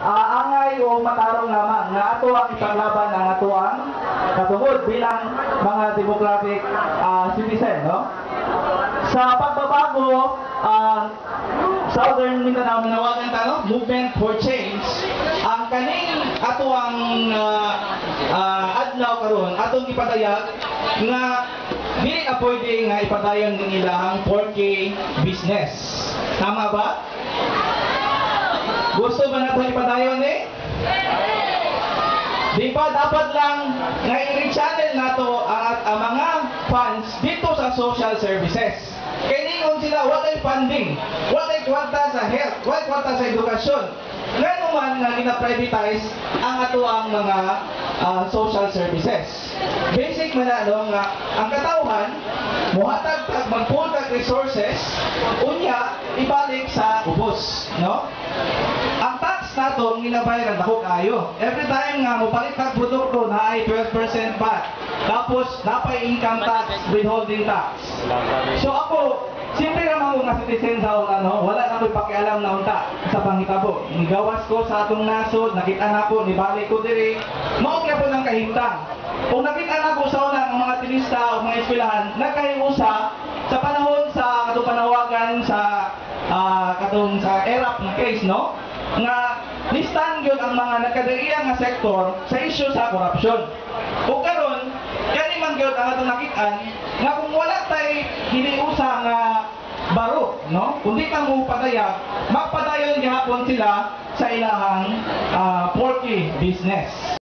angay o matarong lamang nga ato ang ipaglaban ang ato ang katungod bilang mga democratic citizen, no? Sa pagbabago Southern Mindanao nanawagan tayo Movement for Change. Ang kaning ato ang adlaw karon atong ipadayag nga dili na pwede nga ipadayon ng ilang 4K business. Tama ba? Gusto ba nato ipadayon eh? Di ba dapat lang nga i-rechannel nato ang mga funds dito sa social services. Kaya ningon sila, walay funding, walay kwarta sa health, walay kwarta sa edukasyon. Ngayon man nga gina-privatize ang ato ang mga social services. Basic man na nga ang katawhan, muhatag kag magpull kag resources, unya ibalik sa ubos, no? Ang tax nato ginabayaran dako kayo. Every time nga mopalit kag produkto na ay 12% VAT. Tapos napay income tax, withholding tax. So ako, siyempre naman nga citizen sa wala na ko'y pakialam na unta sa panghitabo. Nigawas ko sa atong nasod, nakita na ko, nibalik ko diri. Mao kaya po ng kahimtang. Kung nakita na ko sa unang mga tilista o mga eskwelahan, nagkahiusa sa panahon sa katong panawagan sa katong sa ERAP na case, no? Nga listan yun ang mga nagkadaiya nga sektor sa issue sa korupsyon. O karon, kani man gyud ang atong nakitaan nga kung wala tay hiniusa nga baro, no? Kundi kang mo padayag, magpadayon gihapon sila sa ilahang 4K business.